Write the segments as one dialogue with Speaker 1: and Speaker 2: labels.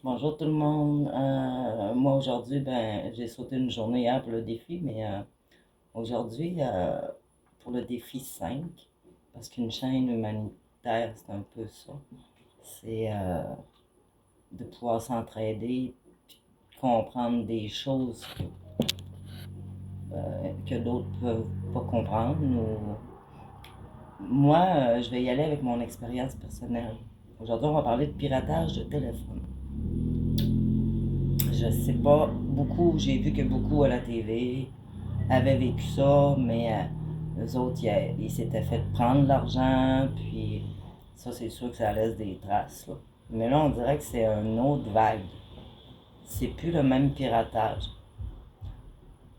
Speaker 1: Bonjour tout le monde. Moi aujourd'hui, j'ai sauté une journée hier pour le défi, mais aujourd'hui, pour le défi 5, parce qu'une chaîne humanitaire, c'est un peu ça. C'est de pouvoir s'entraider, puis comprendre des choses que d'autres peuvent pas comprendre. Moi, je vais y aller avec mon expérience personnelle. Aujourd'hui, on va parler de piratage de téléphone. Je sais pas, beaucoup, j'ai vu que beaucoup à la TV avaient vécu ça, mais eux autres, ils s'étaient fait prendre l'argent, puis ça, c'est sûr que ça laisse des traces, là. Mais là, on dirait que c'est une autre vague. C'est plus le même piratage.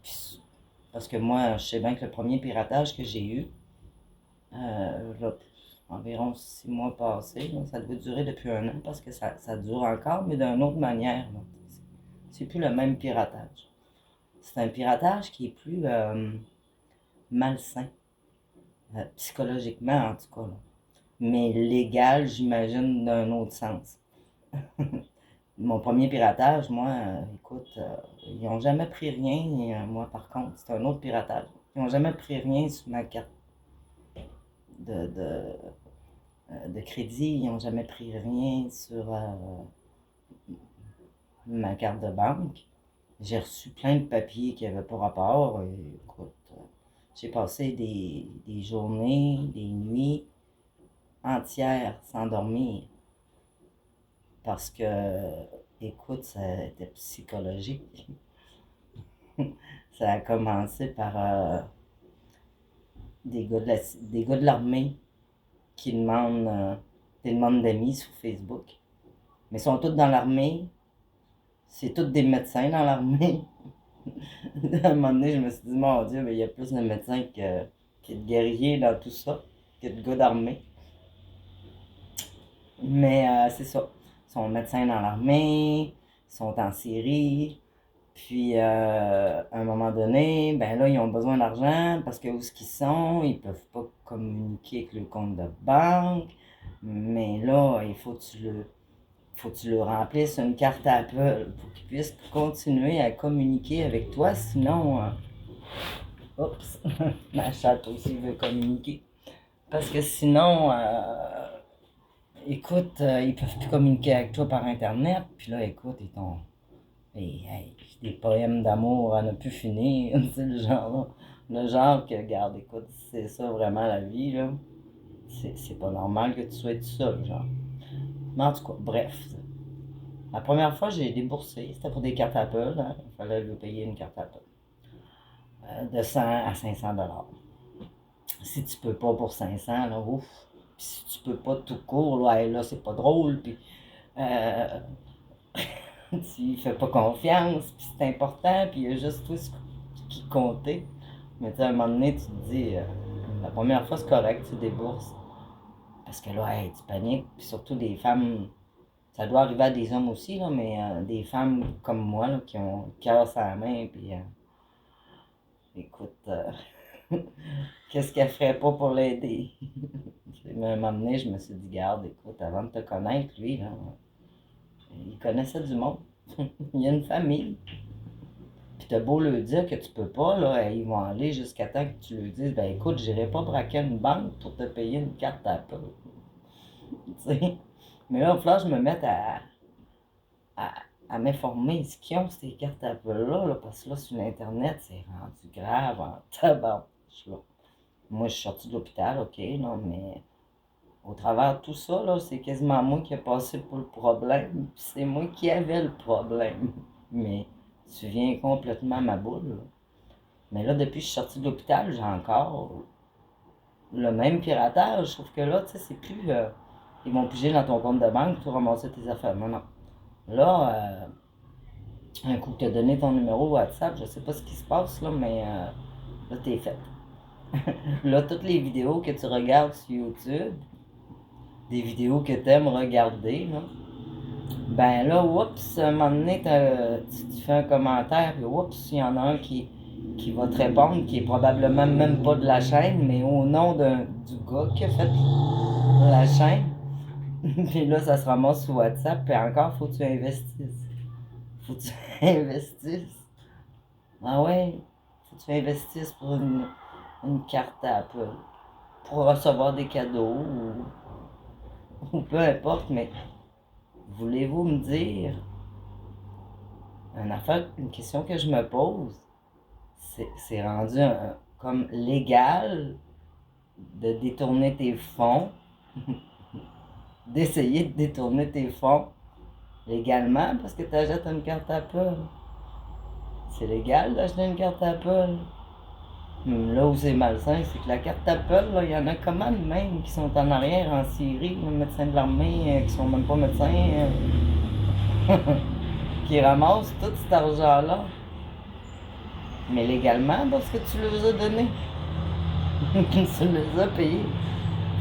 Speaker 1: Puis, parce que moi, je sais bien que le premier piratage que j'ai eu, là, environ 6 mois passés, là, ça devait durer depuis un an, parce que ça dure encore, mais d'une autre manière, là. C'est plus le même piratage. C'est un piratage qui est plus malsain, psychologiquement en tout cas, là. Mais légal, j'imagine, d'un autre sens. Mon premier piratage, moi, écoute, ils n'ont jamais pris rien. Et, moi, par contre, c'est un autre piratage. Ils n'ont jamais pris rien sur ma carte de, de, de crédit. Ils n'ont jamais pris rien sur ma carte de banque. J'ai reçu plein de papiers qui n'avaient pas rapport. Et, écoute, j'ai passé des journées, des nuits entières sans dormir. Parce que, écoute, ça était psychologique. Ça a commencé par des gars de l'armée qui demandent des demandes d'amis sur Facebook. Mais ils sont tous dans l'armée. C'est tous des médecins dans l'armée. À un moment donné, je me suis dit, mon Dieu, mais il y a plus de médecins que de guerriers dans tout ça, que de gars d'armée. Mais c'est ça. Ils sont médecins dans l'armée, ils sont en Syrie. Puis, à un moment donné, ben là, ils ont besoin d'argent parce que où ce qu'ils sont, ils peuvent pas communiquer avec le compte de banque. Mais là, faut que tu leur remplisses une carte Apple pour qu'ils puissent continuer à communiquer avec toi. Sinon, oups, ma chatte aussi veut communiquer. Parce que sinon, écoute, ils peuvent plus communiquer avec toi par Internet. Puis là, écoute, ils t'ont hey, des poèmes d'amour à ne plus finir. C'est le genre, là. Le genre que, regarde, écoute, c'est ça vraiment la vie, là. C'est pas normal que tu sois tout seul, genre. Mais en tout cas, bref. La première fois, j'ai déboursé. C'était pour des cartes Apple, hein. Il fallait lui payer une carte Apple. De 100 à 500 $. Si tu peux pas pour 500, là, ouf. Puis si tu peux pas tout court, là, hey, là c'est pas drôle. Puis euh, tu fais pas confiance, puis c'est important, puis il y a juste tout ce qui comptait. Mais tu sais, à un moment donné, tu te dis, la première fois, c'est correct, tu débourses. Parce que là, hey, tu paniques, puis surtout des femmes, ça doit arriver à des hommes aussi, là, mais des femmes comme moi, là, qui ont le cœur sur la main, puis écoute, qu'est-ce qu'elle ferait pas pour l'aider? Mais à un moment donné, je me suis dit, garde, écoute, avant de te connaître, lui, là, il connaissait du monde. Il y a une famille. Puis t'as beau leur dire que tu peux pas, là, ils vont aller jusqu'à temps que tu leur dises, ben écoute, j'irai pas braquer une banque pour te payer une carte Apple. Tu sais. Mais là, il va falloir que je me mette à, à m'informer ce qu'ils ont ces cartes Apple-là, là, parce que là, sur Internet, c'est rendu grave en tabarnouche, là. Moi, je suis sorti de l'hôpital, ok, non, mais au travers de tout ça, là, c'est quasiment moi qui ai passé pour le problème, puis c'est moi qui avais le problème. Mais tu viens complètement à ma boule, là. Mais là, depuis que je suis sorti de l'hôpital, j'ai encore le même piratage, sauf que là, tu sais, c'est plus. Ils vont piger dans ton compte de banque pour ramasser tes affaires. Non, non. Là, un coup que tu as donné ton numéro WhatsApp, je sais pas ce qui se passe, là, mais là, t'es fait. Là, toutes les vidéos que tu regardes sur YouTube, des vidéos que tu aimes regarder, là, ben là, oups, à un moment donné, tu fais un commentaire, puis oups, il y en a un qui va te répondre, qui est probablement même pas de la chaîne, mais au nom du gars qui a fait la chaîne. Puis là, ça se ramasse sur WhatsApp, puis encore, faut que tu investisses. Faut que tu investisses. Ah ouais, faut que tu investisses pour une carte Apple, pour recevoir des cadeaux, ou peu importe, mais voulez-vous me dire, une question que je me pose, c'est rendu comme légal de détourner tes fonds, d'essayer de détourner tes fonds légalement parce que tu achètes une carte Apple. C'est légal d'acheter une carte Apple. Là où c'est malsain, c'est que la carte Apple, il y en a comment de même qui sont en arrière en Syrie, les médecins de l'armée, qui sont même pas médecins, qui ramassent tout cet argent-là. Mais légalement, parce que tu les as donnés. Tu les as payés.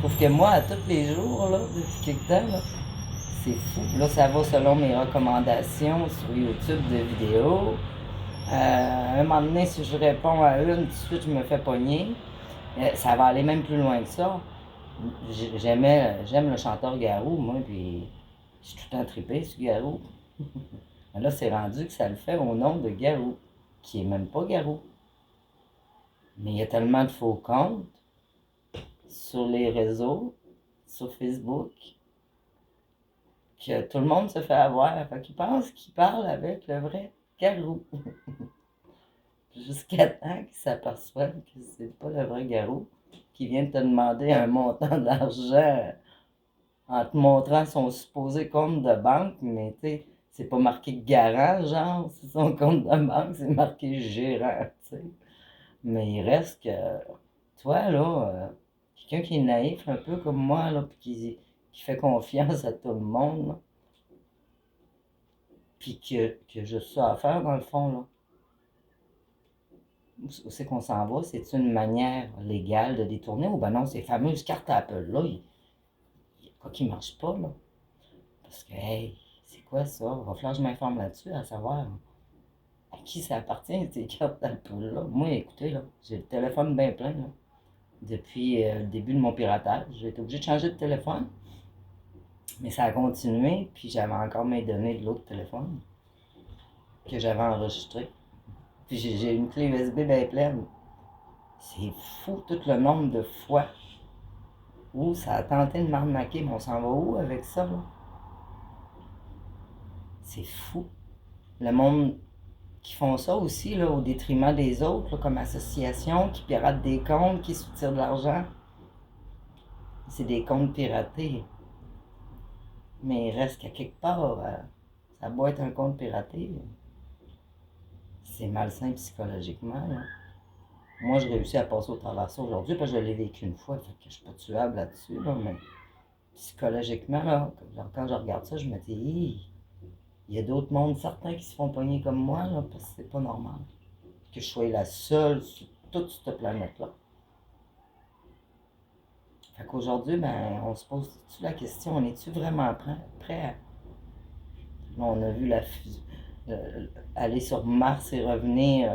Speaker 1: Sauf que moi, à tous les jours, là, depuis quelque temps, là, c'est fou. Là, ça va selon mes recommandations sur YouTube de vidéos. Un moment donné, si je réponds à une, tout de suite, je me fais pogner. Ça va aller même plus loin que ça. J'aime le chanteur Garou, moi, puis je suis tout le temps trippé sur Garou. Mais là, c'est rendu que ça le fait au nom de Garou, qui est même pas Garou. Mais il y a tellement de faux comptes sur les réseaux, sur Facebook, que tout le monde se fait avoir. Fait qu'ils pensent qu'ils parlent avec le vrai Garou. Jusqu'à temps qu'ils s'aperçoivent que c'est pas le vrai Garou qui vient te demander un montant d'argent en te montrant son supposé compte de banque, mais tu sais, c'est pas marqué garant, genre, c'est son compte de banque, c'est marqué gérant, tu sais. Mais il reste que, toi, là, quelqu'un qui est naïf un peu comme moi, là, puis qui fait confiance à tout le monde, là, puis que juste ça à faire, dans le fond, là. Où c'est qu'on s'en va? C'est une manière légale de détourner? Ou ben non, ces fameuses cartes Apple-là, il y a quoi qui marche pas, là? Parce que, hey, c'est quoi ça? Il va falloir que je m'informe là-dessus, à savoir à qui ça appartient, ces cartes Apple-là. Moi, écoutez, là, j'ai le téléphone bien plein, là. Depuis le début de mon piratage, j'ai été obligé de changer de téléphone. Mais ça a continué, puis j'avais encore mes données de l'autre téléphone que j'avais enregistré. Puis j'ai une clé USB bien pleine. C'est fou tout le nombre de fois où ça a tenté de m'arnaquer, mais on s'en va où avec ça, là? C'est fou. Le monde qui font ça aussi, là, au détriment des autres, là, comme association, qui piratent des comptes, qui soutirent de l'argent. C'est des comptes piratés. Mais il reste qu'à quelque part, ça doit être un compte piraté. C'est malsain psychologiquement, là. Moi, je réussis à passer au travers de ça aujourd'hui parce que je l'ai vécu une fois, fait que je suis pas tuable là-dessus, là, mais psychologiquement, là, quand je regarde ça, je me dis, il y a d'autres mondes certains qui se font pogner comme moi, là, parce que c'est pas normal que je sois la seule sur toute cette planète-là. Fait qu'aujourd'hui, ben, on se pose-tu la question, on est-tu vraiment prêt à... Là, on a vu aller sur Mars et revenir,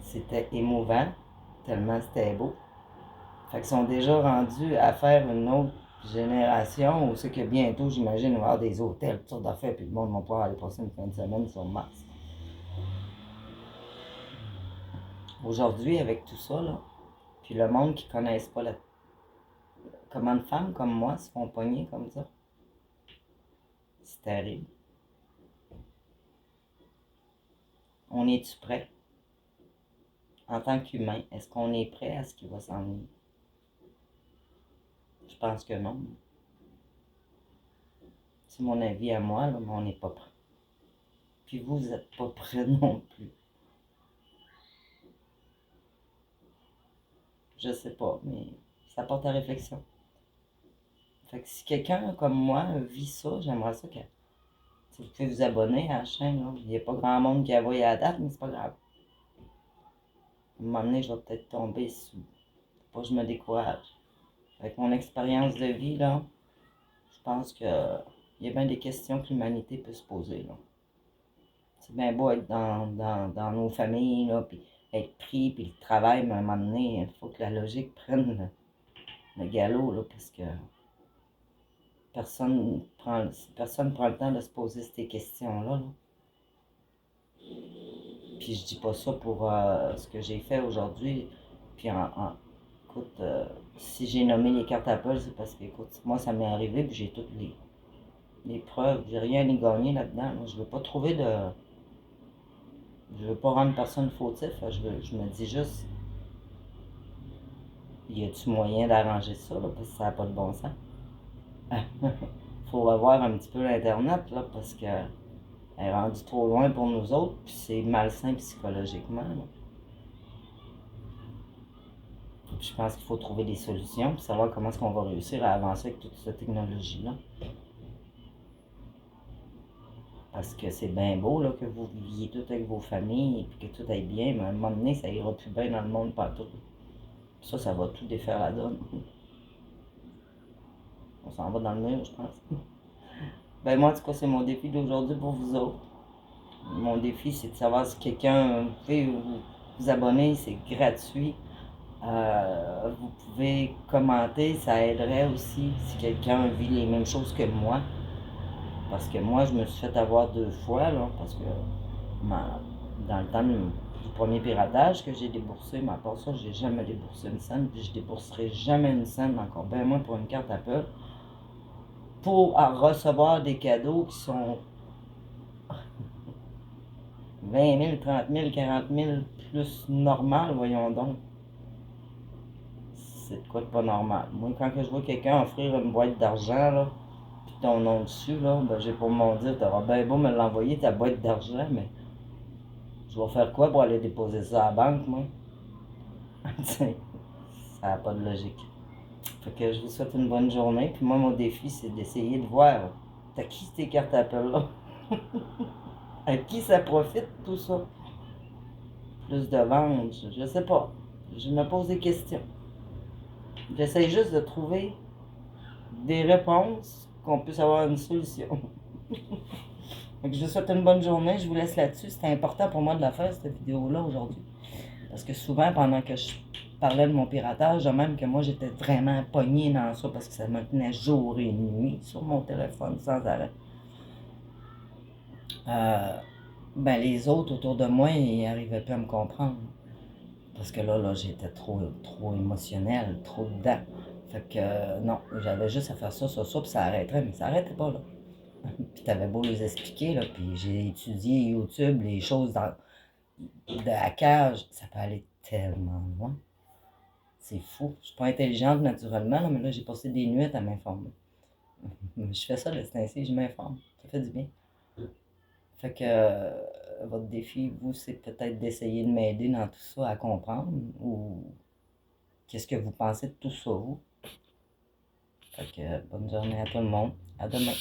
Speaker 1: c'était émouvant, tellement c'était beau. Fait qu'ils sont déjà rendus à faire une autre génération où c'est que bientôt, j'imagine, il va y avoir des hôtels, toutes sortes d'affaires, puis le monde va pouvoir aller passer une fin de semaine sur Mars. Aujourd'hui, avec tout ça, là, puis le monde qui ne connaisse pas comment de femmes comme moi se font pogner comme ça, c'est terrible. On est-tu prêt? En tant qu'humain, est-ce qu'on est prêt à ce qui va s'en venir? Je pense que non. C'est mon avis à moi, là, mais on n'est pas prêt. Puis vous n'êtes pas prêt non plus. Je sais pas, mais ça porte à réflexion. Fait que si quelqu'un comme moi vit ça, j'aimerais ça que vous pouvez vous abonner à la chaîne. Là. Il n'y a pas grand monde qui a voyé à la date, mais c'est pas grave. À un moment donné, je vais peut-être tomber sous. Faut pas que je me décourage. Avec mon expérience de vie, là, je pense que il y a bien des questions que l'humanité peut se poser. Là. C'est bien beau être dans nos familles, là, puis être pris, puis le travail, mais à un moment donné, il faut que la logique prenne le galop, là, parce que personne prend le temps de se poser ces questions-là, là. Puis je dis pas ça pour ce que j'ai fait aujourd'hui. Puis écoute, si j'ai nommé les cartes Apple, c'est parce que, écoute, moi ça m'est arrivé, puis j'ai toutes les preuves. J'ai rien à y gagner là-dedans. Là. Je veux pas trouver de. Je veux pas rendre personne fautif. Je me dis juste, y a-tu moyen d'arranger ça, là, parce que ça n'a pas de bon sens. Faut revoir un petit peu l'Internet, là, parce que elle est rendue trop loin pour nous autres, puis c'est malsain psychologiquement. Là. Je pense qu'il faut trouver des solutions, puis savoir comment est-ce qu'on va réussir à avancer avec toute cette technologie-là. Parce que c'est bien beau là, que vous viviez tout avec vos familles, et que tout aille bien, mais à un moment donné, ça ira plus bien dans le monde partout. Ça va tout défaire la donne. On s'en va dans le mur, je pense. Ben moi, en tout cas, c'est mon défi d'aujourd'hui pour vous autres. Mon défi, c'est de savoir si quelqu'un, vous pouvez vous abonner, c'est gratuit. Vous pouvez commenter, ça aiderait aussi si quelqu'un vit les mêmes choses que moi. Parce que moi, je me suis fait avoir 2 fois, là, parce que dans le temps du premier piratage que j'ai déboursé, mais à part ça, j'ai jamais déboursé une scène, puis je débourserai jamais une scène, encore bien moins pour une carte Apple, pour recevoir des cadeaux qui sont 20 000, 30 000, 40 000 plus normal, voyons donc. C'est de quoi de pas normal. Moi, quand je vois quelqu'un offrir une boîte d'argent, là, pis ton nom dessus, là, ben j'ai pour m'en dire, t'auras bien beau me l'envoyer, ta boîte d'argent, mais je vais faire quoi pour aller déposer ça à la banque, moi? Ça n'a pas de logique. Fait que je vous souhaite une bonne journée, puis moi, mon défi, c'est d'essayer de voir, t'as qui ces cartes Apple-là? À qui ça profite, tout ça? Plus de ventes, je sais pas. Je me pose des questions. J'essaie juste de trouver des réponses, qu'on puisse avoir une solution. Donc, je vous souhaite une bonne journée. Je vous laisse là-dessus. C'était important pour moi de la faire, cette vidéo-là, aujourd'hui. Parce que souvent, pendant que je parlais de mon piratage, même que moi, j'étais vraiment pognée dans ça parce que ça me tenait jour et nuit sur mon téléphone sans arrêt. Ben, les autres autour de moi, ils n'arrivaient plus à me comprendre. Parce que là j'étais trop émotionnel, trop dedans. Fait que non, j'avais juste à faire ça, puis ça arrêterait, mais ça arrêtait pas, là. Puis t'avais beau les expliquer, là, puis j'ai étudié YouTube, les choses de hackage, ça peut aller tellement loin. C'est fou. Je suis pas intelligente naturellement, là, mais là, j'ai passé des nuits à m'informer. Je fais ça, le ainsi, je m'informe. Ça fait du bien. Fait que votre défi, vous, c'est peut-être d'essayer de m'aider dans tout ça à comprendre, ou qu'est-ce que vous pensez de tout ça, vous? Fait que bonne journée à tout le monde. À demain.